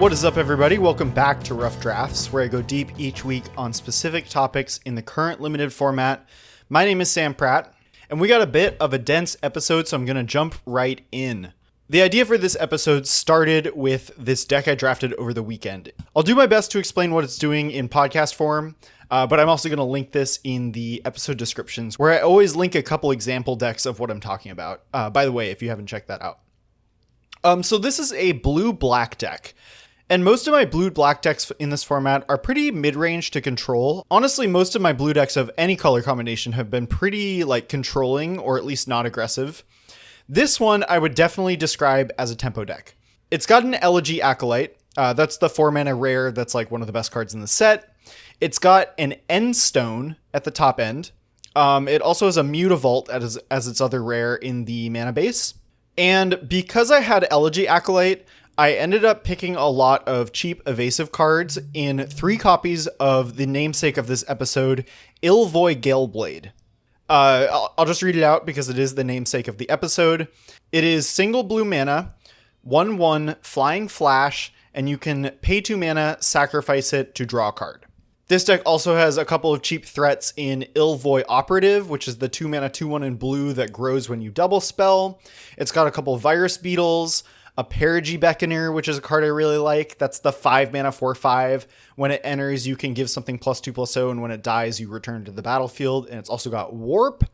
What is up, everybody? Welcome back to Rough Drafts, where I go deep each week on specific topics in the current limited format. My name is Sam Pratt, and we got a bit of a dense episode, so I'm going to jump right in. The idea for this episode started with this deck I drafted over the weekend. I'll do my best to explain what it's doing in podcast form, but I'm also going to link this in the episode descriptions, where I always link a couple example decks of what I'm talking about. By the way, if you haven't checked that out. So this is a blue-black deck. And most of my blue-black decks in this format are pretty mid-range to control. Honestly, most of my blue decks of any color combination have been pretty, controlling, or at least not aggressive. This one I would definitely describe as a tempo deck. It's got an Elegy Acolyte. That's the 4-mana rare that's one of the best cards in the set. It's got an End Stone at the top end. It also has a Mutavault as its other rare in the mana base. And because I had Elegy Acolyte, I ended up picking a lot of cheap evasive cards in 3 copies of the namesake of this episode, Illvoi Galeblade. I'll just read it out because it is the namesake of the episode. It is single blue mana, 1/1 flying flash, and you can pay 2 mana, sacrifice it to draw a card. This deck also has a couple of cheap threats in Illvoi Operative, which is the 2 mana 2/1 in blue that grows when you double spell. It's got a couple of Virus Beetles, a Perigee Beckoner, which is a card I really like. That's the 5 mana 4/5. When it enters, you can give something +2/+0, and when it dies, you return to the battlefield. And it's also got Warp.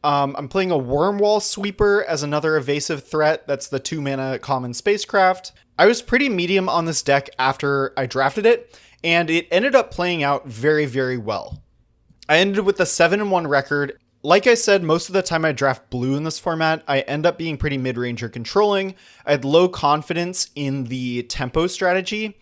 I'm playing a Wormwall Sweeper as another evasive threat. That's the 2 mana common spacecraft. I was pretty medium on this deck after I drafted it, and it ended up playing out very, very well. I ended with a 7-1 record. Like I said, most of the time I draft blue in this format, I end up being pretty mid-range or controlling. I had low confidence in the tempo strategy,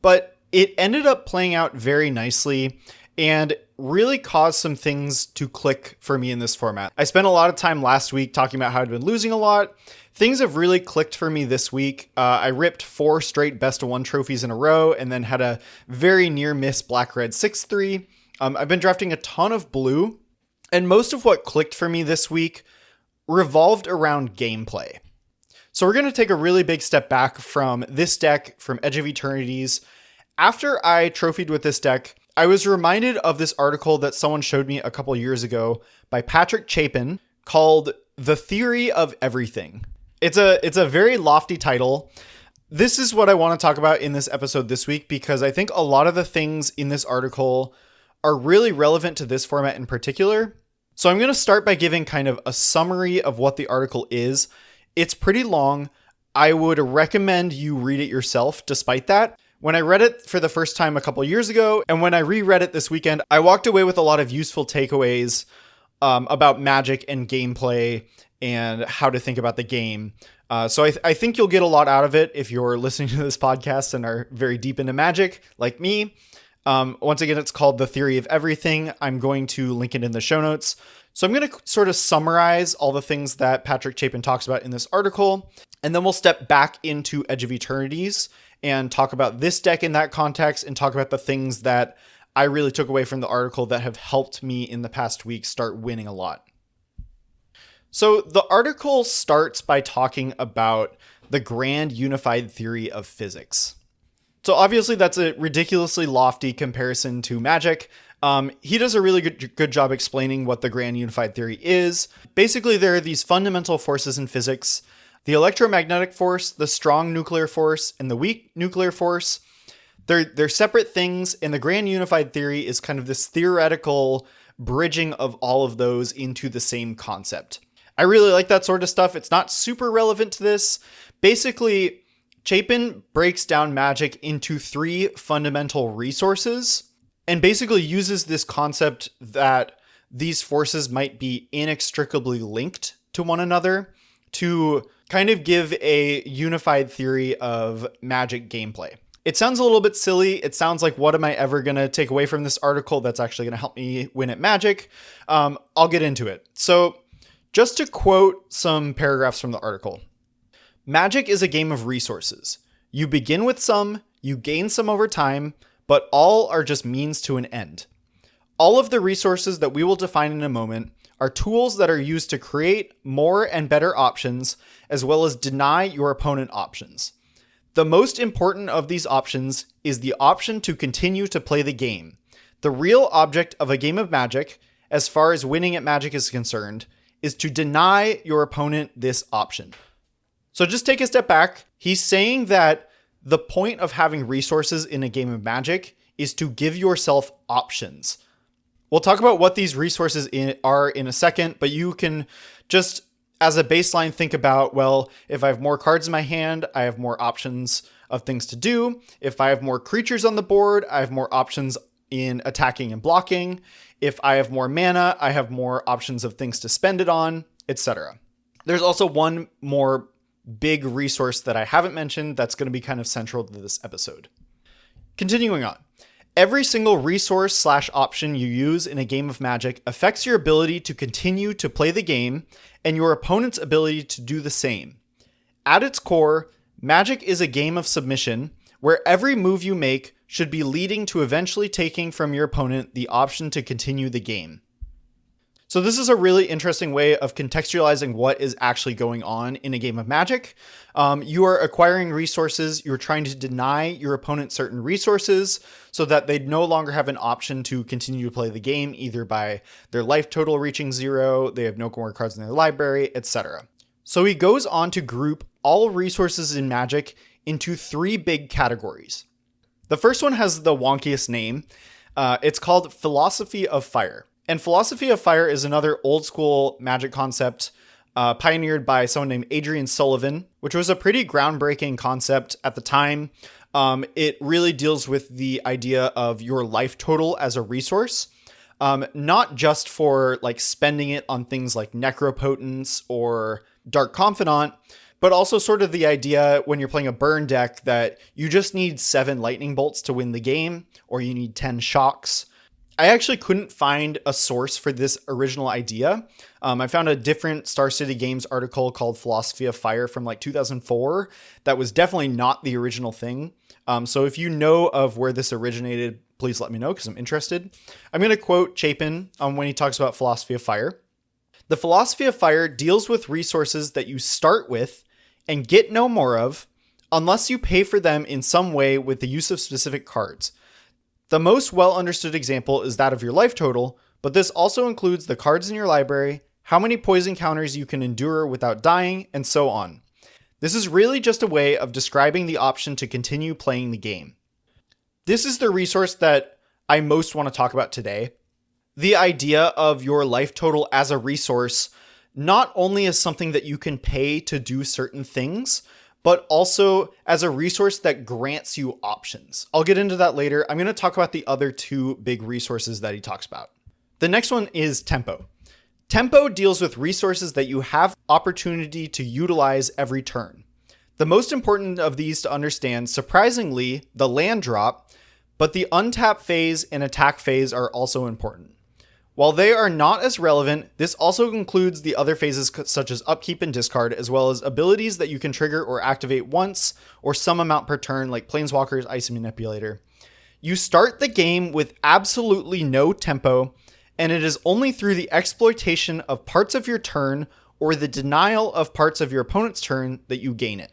but it ended up playing out very nicely and really caused some things to click for me in this format. I spent a lot of time last week talking about how I'd been losing a lot. Things have really clicked for me this week. I ripped 4 straight best-of-1 trophies in a row and then had a very near-miss black-red 6-3. I've been drafting a ton of blue. And most of what clicked for me this week revolved around gameplay. So we're going to take a really big step back from this deck, from Edge of Eternities. After I trophied with this deck, I was reminded of this article that someone showed me a couple years ago by Patrick Chapin called The Theory of Everything. It's a very lofty title. This is what I want to talk about in this episode this week, because I think a lot of the things in this article are really relevant to this format in particular. So I'm going to start by giving kind of a summary of what the article is. It's pretty long. I would recommend you read it yourself despite that. When I read it for the first time a couple years ago, and when I reread it this weekend, I walked away with a lot of useful takeaways about Magic and gameplay and how to think about the game. So I think you'll get a lot out of it if you're listening to this podcast and are very deep into Magic like me. Once again, it's called The Theory of Everything. I'm going to link it in the show notes. So I'm going to sort of summarize all the things that Patrick Chapin talks about in this article, and then we'll step back into Edge of Eternities and talk about this deck in that context and talk about the things that I really took away from the article that have helped me in the past week start winning a lot. So the article starts by talking about the grand unified theory of physics. So obviously that's a ridiculously lofty comparison to Magic. He does a really good job explaining what the grand unified theory is. Basically, there are these fundamental forces in physics: the electromagnetic force, the strong nuclear force, and the weak nuclear force. They're separate things, and the grand unified theory is kind of this theoretical bridging of all of those into the same concept. I really like that sort of stuff. It's not super relevant to this. Basically, Chapin breaks down Magic into 3 fundamental resources and basically uses this concept that these forces might be inextricably linked to one another to kind of give a unified theory of Magic gameplay. It sounds a little bit silly. It sounds like, what am I ever going to take away from this article that's actually going to help me win at Magic? I'll get into it. So just to quote some paragraphs from the article: Magic is a game of resources. You begin with some, you gain some over time, but all are just means to an end. All of the resources that we will define in a moment are tools that are used to create more and better options, as well as deny your opponent options. The most important of these options is the option to continue to play the game. The real object of a game of Magic, as far as winning at Magic is concerned, is to deny your opponent this option. So just take a step back. He's saying that the point of having resources in a game of Magic is to give yourself options. We'll talk about what these resources are in a second, but you can just, as a baseline, think about, well, if I have more cards in my hand, I have more options of things to do. If I have more creatures on the board, I have more options in attacking and blocking. If I have more mana, I have more options of things to spend it on, etc. There's also one more big resource that I haven't mentioned that's going to be kind of central to this episode. Continuing on. Every single resource / option you use in a game of Magic affects your ability to continue to play the game and your opponent's ability to do the same. At its core, Magic is a game of submission where every move you make should be leading to eventually taking from your opponent the option to continue the game. So this is a really interesting way of contextualizing what is actually going on in a game of Magic. You are acquiring resources. You're trying to deny your opponent certain resources so that they no longer have an option to continue to play the game, either by their life total reaching 0, they have no more cards in their library, etc. So he goes on to group all resources in Magic into 3 big categories. The first one has the wonkiest name. It's called Philosophy of Fire. And Philosophy of Fire is another old school Magic concept pioneered by someone named Adrian Sullivan, which was a pretty groundbreaking concept at the time. It really deals with the idea of your life total as a resource, not just for like spending it on things like Necropotence or Dark Confidant, but also sort of the idea when you're playing a burn deck that you just need 7 lightning bolts to win the game, or you need 10 shocks. I actually couldn't find a source for this original idea. I found a different Star City Games article called Philosophy of Fire from like 2004. That was definitely not the original thing. So if you know of where this originated, please let me know because I'm interested. I'm going to quote Chapin when he talks about Philosophy of Fire. The Philosophy of Fire deals with resources that you start with and get no more of unless you pay for them in some way with the use of specific cards. The most well understood example is that of your life total, but this also includes the cards in your library, how many poison counters you can endure without dying, and so on. This is really just a way of describing the option to continue playing the game. This is the resource that I most want to talk about today. The idea of your life total as a resource, not only as something that you can pay to do certain things, but also as a resource that grants you options. I'll get into that later. I'm going to talk about the other 2 big resources that he talks about. The next one is Tempo. Tempo deals with resources that you have opportunity to utilize every turn. The most important of these to understand, surprisingly, the land drop, but the untap phase and attack phase are also important. While they are not as relevant, this also includes the other phases such as upkeep and discard, as well as abilities that you can trigger or activate once or some amount per turn, like Planeswalker's Ice Manipulator. You start the game with absolutely no tempo, and it is only through the exploitation of parts of your turn or the denial of parts of your opponent's turn that you gain it.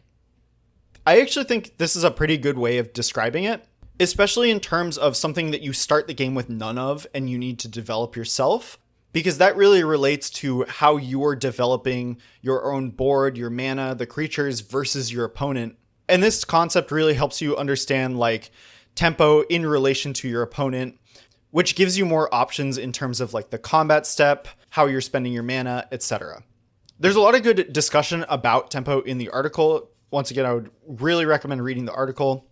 I actually think this is a pretty good way of describing it, especially in terms of something that you start the game with none of and you need to develop yourself, because that really relates to how you're developing your own board, your mana, the creatures versus your opponent. And this concept really helps you understand like tempo in relation to your opponent, which gives you more options in terms of like the combat step, how you're spending your mana, etc. There's a lot of good discussion about tempo in the article. Once again, I would really recommend reading the article.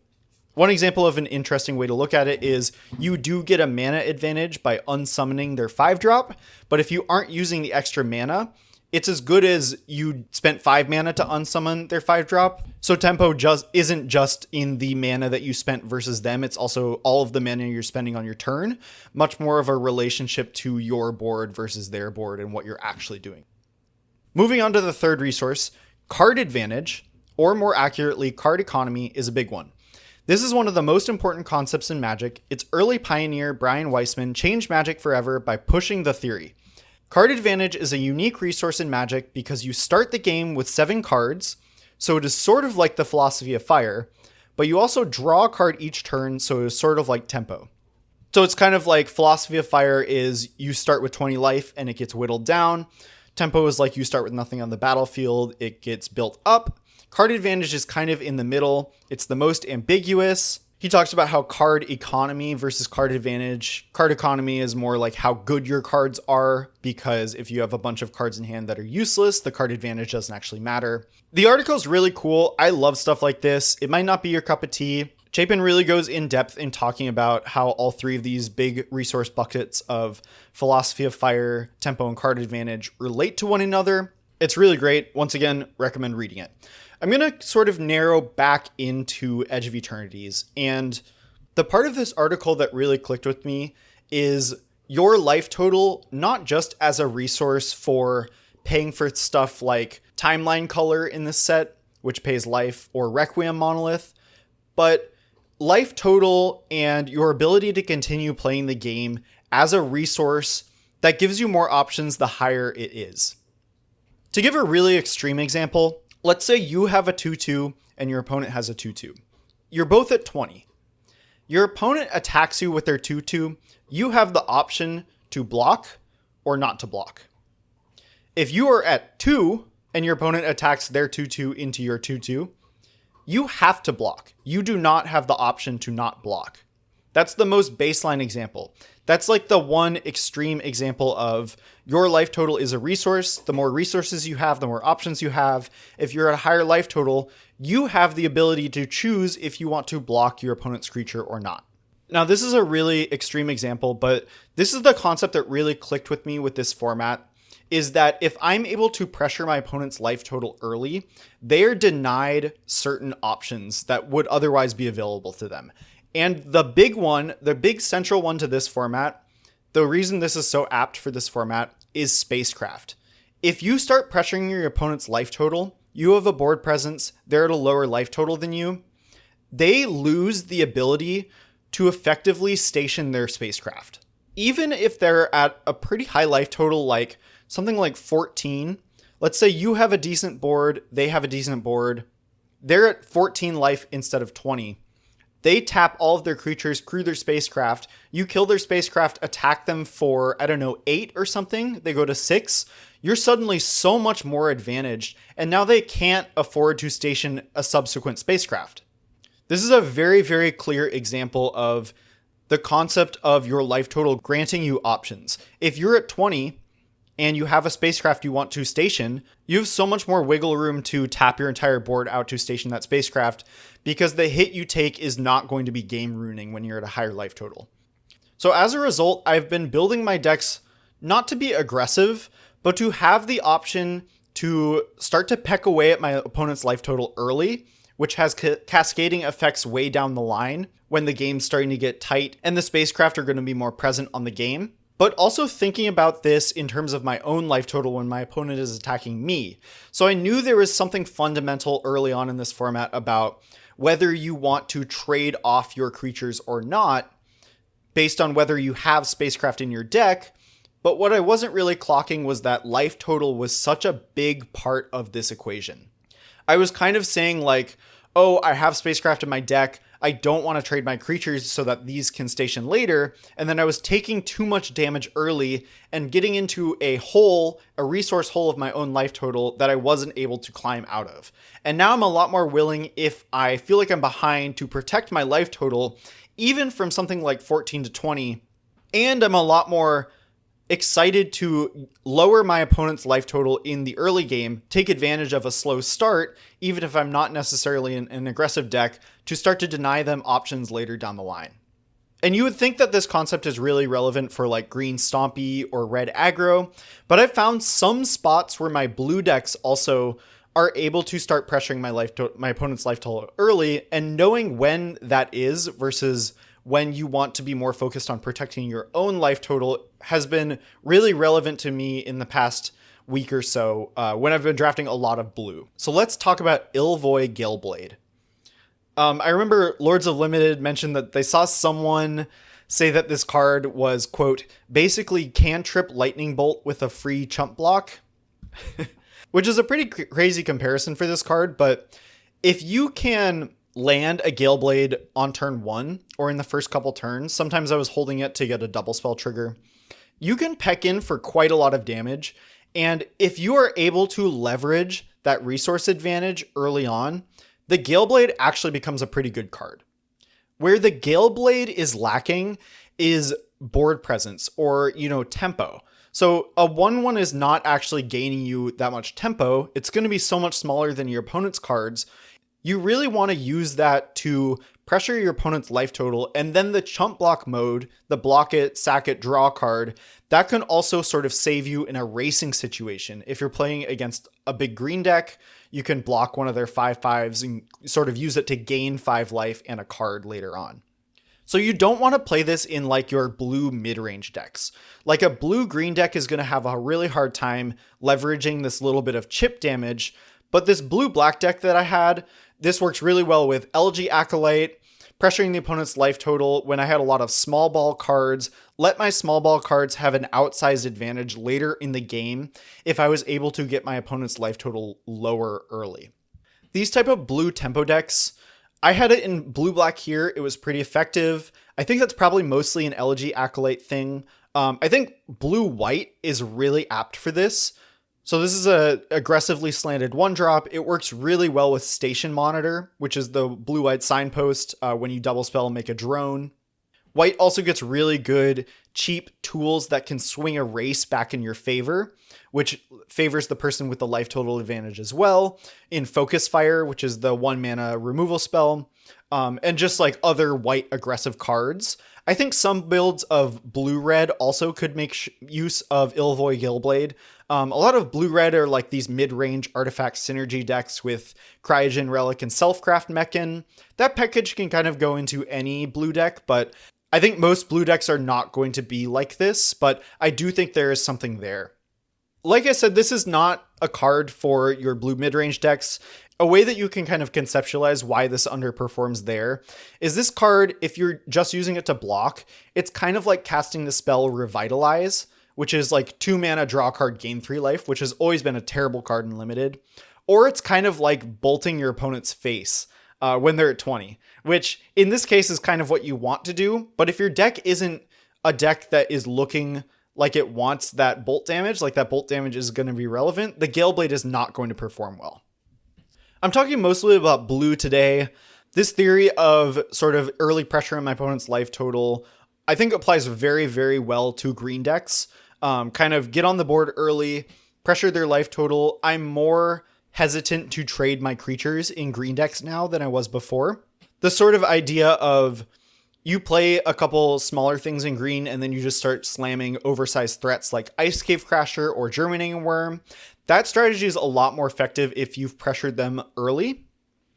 One example of an interesting way to look at it is you do get a mana advantage by unsummoning their 5-drop, but if you aren't using the extra mana, it's as good as you spent 5 mana to unsummon their 5-drop. So tempo just isn't just in the mana that you spent versus them, it's also all of the mana you're spending on your turn, much more of a relationship to your board versus their board and what you're actually doing. Moving on to the third resource, card advantage, or more accurately, card economy, is a big one. This is one of the most important concepts in Magic. Its early pioneer, Brian Weissman, changed Magic forever by pushing the theory. Card advantage is a unique resource in Magic because you start the game with 7 cards, so it is sort of like the Philosophy of Fire, but you also draw a card each turn, so it's sort of like tempo. So it's kind of like Philosophy of Fire is you start with 20 life and it gets whittled down. Tempo is like you start with nothing on the battlefield, it gets built up. Card advantage is kind of in the middle. It's the most ambiguous. He talks about how card economy versus card advantage. Card economy is more like how good your cards are, because if you have a bunch of cards in hand that are useless, the card advantage doesn't actually matter. The article is really cool. I love stuff like this. It might not be your cup of tea. Chapin really goes in depth in talking about how all three of these big resource buckets of Philosophy of Fire, Tempo, and Card Advantage relate to one another. It's really great. Once again, recommend reading it. I'm going to sort of narrow back into Edge of Eternities, and the part of this article that really clicked with me is your life total, not just as a resource for paying for stuff like Timeline Color in this set, which pays life, or Requiem Monolith, but life total and your ability to continue playing the game as a resource that gives you more options the higher it is. To give a really extreme example, let's say you have a 2-2 and your opponent has a 2-2. You're both at 20. Your opponent attacks you with their 2-2. You have the option to block or not to block. If you are at 2 and your opponent attacks their 2-2 into your 2-2, you have to block. You do not have the option to not block. That's the most baseline example. That's like the one extreme example of your life total is a resource. The more resources you have, the more options you have. If you're at a higher life total, you have the ability to choose if you want to block your opponent's creature or not. Now, this is a really extreme example, but this is the concept that really clicked with me with this format, is that if I'm able to pressure my opponent's life total early, they are denied certain options that would otherwise be available to them. And the big one, the big central one to this format, the reason this is so apt for this format is spacecraft. If you start pressuring your opponent's life total, you have a board presence, they're at a lower life total than you, they lose the ability to effectively station their spacecraft. Even if they're at a pretty high life total, like something like 14, let's say you have a decent board, they have a decent board, they're at 14 life instead of 20. They tap all of their creatures, crew their spacecraft, you kill their spacecraft, attack them for, 8 or something, they go to 6. You're suddenly so much more advantaged, and now they can't afford to station a subsequent spacecraft. This is a very, very clear example of the concept of your life total granting you options. If you're at 20 and you have a spacecraft you want to station, you have so much more wiggle room to tap your entire board out to station that spacecraft, because the hit you take is not going to be game ruining when you're at a higher life total. So as a result, I've been building my decks not to be aggressive, but to have the option to start to peck away at my opponent's life total early, which has cascading effects way down the line when the game's starting to get tight and the spacecraft are going to be more present on the game. But also thinking about this in terms of my own life total when my opponent is attacking me. So I knew there was something fundamental early on in this format about whether you want to trade off your creatures or not, based on whether you have spacecraft in your deck. But what I wasn't really clocking was that life total was such a big part of this equation. I was kind of saying like, oh, I have spacecraft in my deck, I don't want to trade my creatures so that these can station later. And then I was taking too much damage early and getting into a resource hole of my own life total that I wasn't able to climb out of. And now I'm a lot more willing, if I feel like I'm behind, to protect my life total, even from something like 14 to 20. And I'm a lot more excited to lower my opponent's life total in the early game, take advantage of a slow start, even if I'm not necessarily in an aggressive deck, to start to deny them options later down the line. And you would think that this concept is really relevant for like green stompy or red aggro, but I've found some spots where my blue decks also are able to start pressuring my opponent's life total early, and knowing when that is versus when you want to be more focused on protecting your own life total has been really relevant to me in the past week or so when I've been drafting a lot of blue. So let's talk about Illvoi Galeblade. I remember Lords of Limited mentioned that they saw someone say that this card was, quote, basically cantrip lightning bolt with a free chump block, which is a pretty crazy comparison for this card. But if you can land a Galeblade on turn 1 or in the first couple turns. Sometimes I was holding it to get a double spell trigger. You can peck in for quite a lot of damage, and if you are able to leverage that resource advantage early on, the Galeblade actually becomes a pretty good card. Where the Galeblade is lacking is board presence or, tempo. So a 1/1 is not actually gaining you that much tempo. It's going to be so much smaller than your opponent's cards. You really want to use that to pressure your opponent's life total, and then the chump block mode, the block it, sack it, draw card, that can also sort of save you in a racing situation. If you're playing against a big green deck, you can block one of their 5/5s and sort of use it to gain 5 life and a card later on. So you don't want to play this in like your blue mid-range decks. Like a blue-green deck is going to have a really hard time leveraging this little bit of chip damage, but this blue-black deck that I had, this works really well with LG Acolyte, pressuring the opponent's life total when I had a lot of small ball cards, let my small ball cards have an outsized advantage later in the game if I was able to get my opponent's life total lower early. These type of blue tempo decks, I had it in blue-black here. It was pretty effective. I think that's probably mostly an LG Acolyte thing. I think blue-white is really apt for this. So this is a aggressively slanted 1-drop. It works really well with Station Monitor, which is the blue-white signpost when you double spell and make a drone. White also gets really good, cheap tools that can swing a race back in your favor, which favors the person with the life total advantage as well. In Focus Fire, which is the 1-mana removal spell, and just like other white aggressive cards. I think some builds of blue-red also could make use of Illvoi Galeblade. A lot of blue-red are like these mid-range artifact synergy decks with Cryogen Relic and Selfcraft Mechan. That package can kind of go into any blue deck, but I think most blue decks are not going to be like this, but I do think there is something there. Like I said, this is not a card for your blue mid-range decks. A way that you can kind of conceptualize why this underperforms there is this card, if you're just using it to block, it's kind of like casting the spell Revitalize, which is like 2-mana draw card, gain 3 life, which has always been a terrible card in Limited. Or it's kind of like bolting your opponent's face when they're at 20, which in this case is kind of what you want to do. But if your deck isn't a deck that is looking like it wants that bolt damage, like that bolt damage is going to be relevant, the Galeblade is not going to perform well. I'm talking mostly about blue today. This theory of sort of early pressure on my opponent's life total, I think applies very, very well to green decks. Kind of get on the board early, pressure their life total. I'm more hesitant to trade my creatures in green decks now than I was before. The sort of idea of you play a couple smaller things in green and then you just start slamming oversized threats like Ice Cave Crasher or Germinating Worm. That strategy is a lot more effective if you've pressured them early,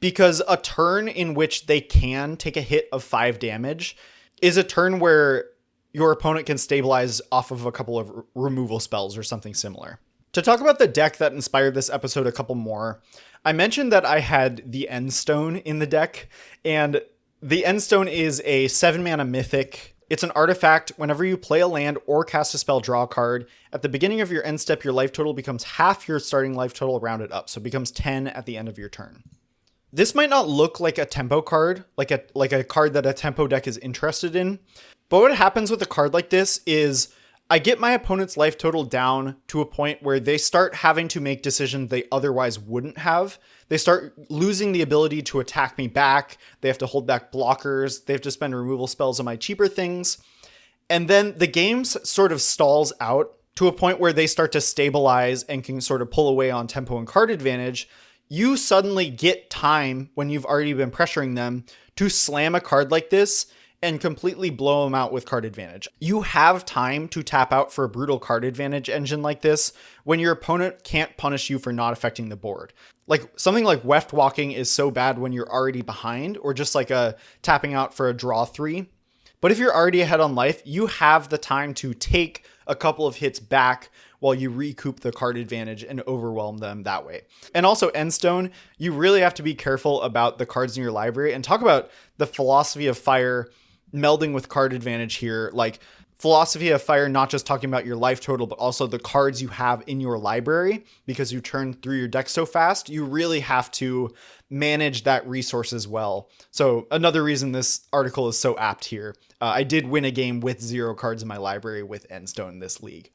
because a turn in which they can take a hit of 5 damage is a turn where your opponent can stabilize off of a couple of removal spells or something similar. To talk about the deck that inspired this episode a couple more, I mentioned that I had the Endstone in the deck, and the Endstone is a 7-mana mythic. It's an artifact. Whenever you play a land or cast a spell, draw a card. At the beginning of your end step, your life total becomes half your starting life total rounded up, so it becomes 10 at the end of your turn. This might not look like a tempo card, like a card that a tempo deck is interested in, but what happens with a card like this is I get my opponent's life total down to a point where they start having to make decisions they otherwise wouldn't have. They start losing the ability to attack me back. They have to hold back blockers. They have to spend removal spells on my cheaper things. And then the game sort of stalls out to a point where they start to stabilize and can sort of pull away on tempo and card advantage. You suddenly get time when you've already been pressuring them to slam a card like this and completely blow them out with card advantage. You have time to tap out for a brutal card advantage engine like this when your opponent can't punish you for not affecting the board. Like something like Weft Walking is so bad when you're already behind, or just like a tapping out for a draw 3. But if you're already ahead on life, you have the time to take a couple of hits back while you recoup the card advantage and overwhelm them that way. And also Endstone, you really have to be careful about the cards in your library and talk about the philosophy of Fire melding with card advantage here. Like philosophy of Fire, not just talking about your life total, but also the cards you have in your library, because you turn through your deck so fast, you really have to manage that resource as well. So another reason this article is so apt here. I did win a game with 0 cards in my library with Endstone in this league.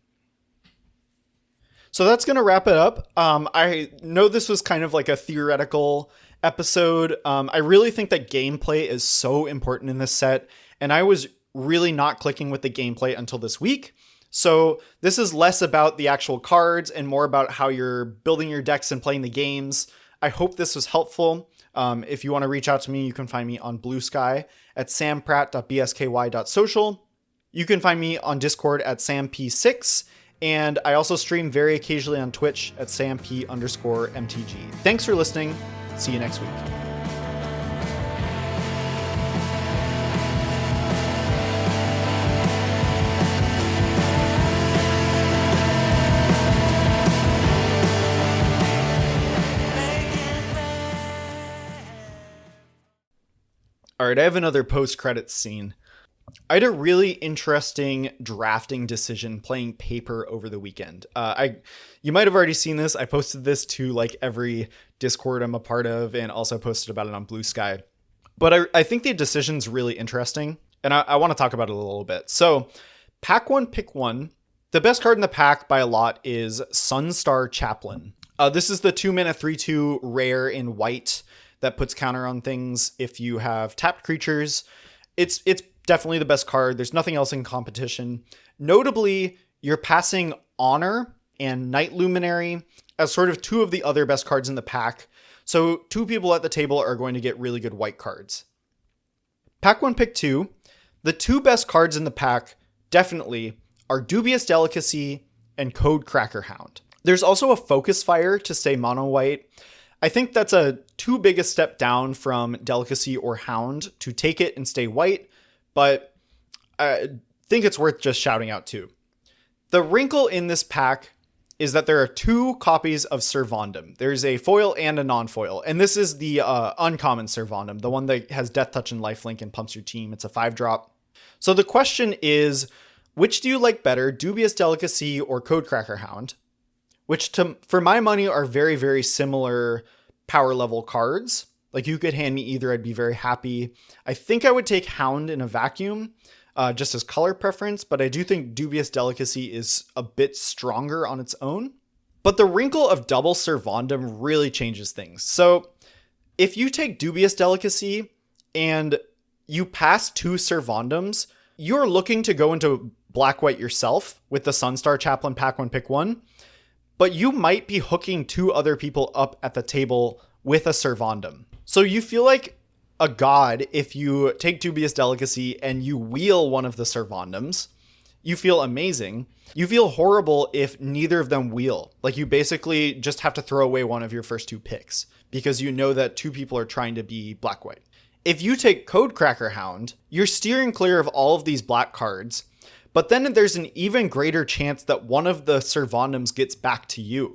So that's going to wrap it up. I know this was kind of like a theoretical episode. I really think that gameplay is so important in this set, and I was really not clicking with the gameplay until this week. So this is less about the actual cards and more about how you're building your decks and playing the games. I hope this was helpful. If you want to reach out to me, you can find me on Blue Sky at sampratt.bsky.social. You can find me on Discord at samp6. And I also stream very occasionally on Twitch at samp_mtg. Thanks for listening. See you next week. All right, I have another post-credits scene. I had a really interesting drafting decision playing Paper over the weekend. You might have already seen this. I posted this to like every Discord I'm a part of, and also posted about it on Blue Sky. But I think the decision's really interesting, and I want to talk about it a little bit. So, pack 1, pick 1. The best card in the pack by a lot is Sunstar Chaplain. This is the 2-mana 3/2 rare in white that puts counter on things if you have tapped creatures. It's definitely the best card. There's nothing else in competition. Notably, you're passing Honor and Night Luminary as sort of 2 of the other best cards in the pack. So 2 people at the table are going to get really good white cards. Pack 1, pick 2. The 2 best cards in the pack definitely are Dubious Delicacy and Code Cracker Hound. There's also a Focus Fire to stay mono white. I think that's a too big a step down from Delicacy or Hound to take it and stay white, but I think it's worth just shouting out too. The wrinkle in this pack is that there are 2 copies of Servandum. There's a foil and a non-foil, and this is the uncommon Servandum, the one that has Death Touch and Lifelink and pumps your team. It's a 5-drop. So the question is, which do you like better, Dubious Delicacy or Code Cracker Hound? Which, for my money, are very, very similar power level cards. Like, you could hand me either, I'd be very happy. I think I would take Hound in a vacuum, just as color preference, but I do think Dubious Delicacy is a bit stronger on its own. But the wrinkle of double Servandum really changes things. So, if you take Dubious Delicacy and you pass 2 Servandums, you're looking to go into black-white yourself with the Sunstar Chaplain pack 1, pick 1. But you might be hooking 2 other people up at the table with a Servandum. So you feel like a god if you take Dubious Delicacy and you wheel one of the Servandums. You feel amazing. You feel horrible if neither of them wheel. Like, you basically just have to throw away one of your first 2 picks because you know that 2 people are trying to be black-white. If you take Code Cracker Hound, you're steering clear of all of these black cards. But then there's an even greater chance that one of the Servandums gets back to you.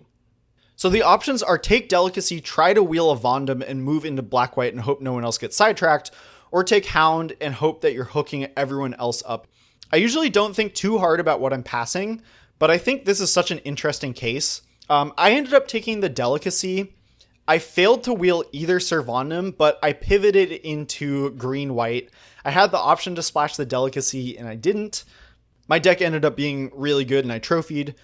So the options are take Delicacy, try to wheel a Vondum and move into black-white and hope no one else gets sidetracked, or take Hound and hope that you're hooking everyone else up. I usually don't think too hard about what I'm passing, but I think this is such an interesting case. I ended up taking the Delicacy. I failed to wheel either Servandum, but I pivoted into green-white. I had the option to splash the Delicacy and I didn't. My deck ended up being really good and I trophied.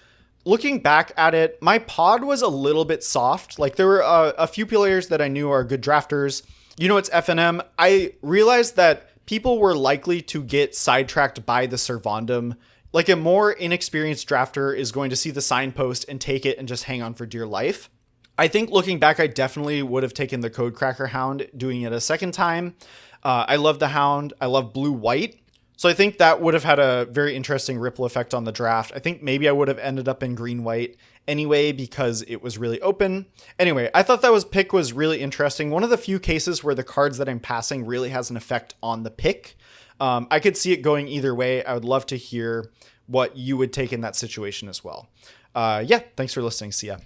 Looking back at it, my pod was a little bit soft. Like, there were a few players that I knew are good drafters. You know, it's FNM. I realized that people were likely to get sidetracked by the Servandum. Like, a more inexperienced drafter is going to see the signpost and take it and just hang on for dear life. I think looking back, I definitely would have taken the Code Cracker Hound doing it a second time. I love the Hound. I love blue-white. So I think that would have had a very interesting ripple effect on the draft. I think maybe I would have ended up in green-white anyway because it was really open. Anyway, I thought that pick was really interesting. One of the few cases where the cards that I'm passing really has an effect on the pick. I could see it going either way. I would love to hear what you would take in that situation as well. Yeah, thanks for listening. See ya.